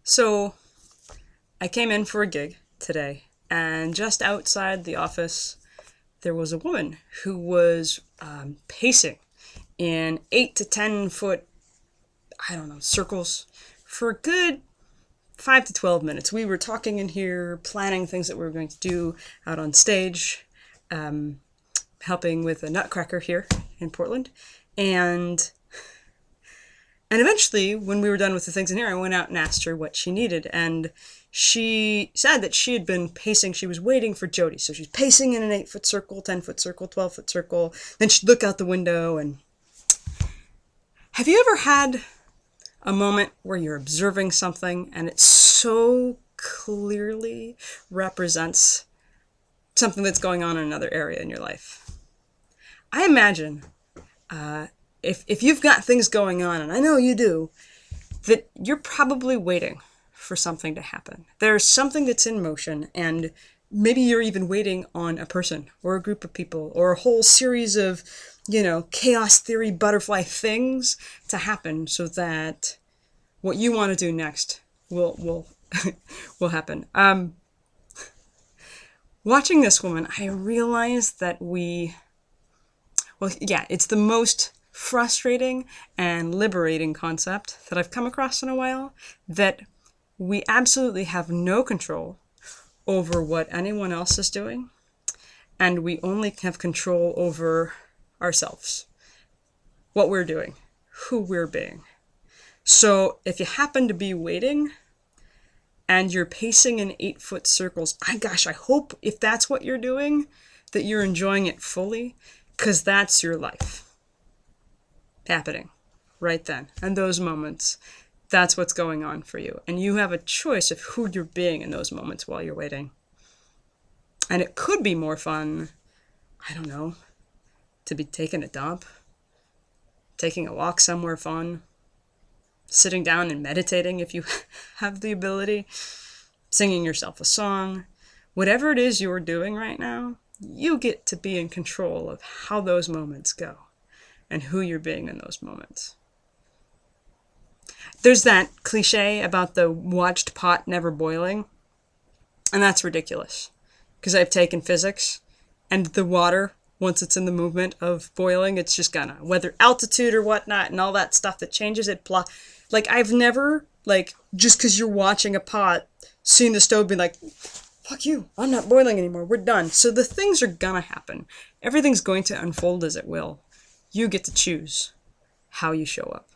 So I came in for a gig today, and just outside the office, there was a woman who was pacing in 8 to 10 foot, I don't know, circles for a good 5 to 12 minutes. We were talking in here, planning things that we were going to do out on stage, helping with a Nutcracker here in Portland, and And eventually, when we were done with the things in here, I went out and asked her what she needed. And she said that she had been pacing. She was waiting for Jody. So she's pacing in an 8 foot circle, 10 foot circle, 12 foot circle. Then she'd look out the window. And have you ever had a moment where you're observing something and it so clearly represents something that's going on in another area in your life? I imagine if you've got things going on, and I know you do, that you're probably waiting for something to happen. There's something that's in motion, and maybe you're even waiting on a person or a group of people or a whole series of, chaos theory butterfly things to happen so that what you want to do next will will happen. Watching this woman, I realized that it's the most frustrating and liberating concept that I've come across in a while, that we absolutely have no control over what anyone else is doing, and we only have control over ourselves, what we're doing, who we're being. So if you happen to be waiting and you're pacing in 8 foot circles, I hope if that's what you're doing, that you're enjoying it fully, because that's your life happening right then. And those moments, that's what's going on for you. And you have a choice of who you're being in those moments while you're waiting. And it could be more fun, I don't know, to be taking a dump, taking a walk somewhere fun, sitting down and meditating if you have the ability, singing yourself a song. Whatever it is you're doing right now, you get to be in control of how those moments go and who you're being in those moments. There's that cliche about the watched pot never boiling, and that's ridiculous, because I've taken physics, and the water, once it's in the movement of boiling, it's just gonna, whether altitude or whatnot and all that stuff that changes it, I've never, just because you're watching a pot, seen the stove be like, fuck you, I'm not boiling anymore, we're done. So the things are gonna happen. Everything's going to unfold as it will. You get to choose how you show up.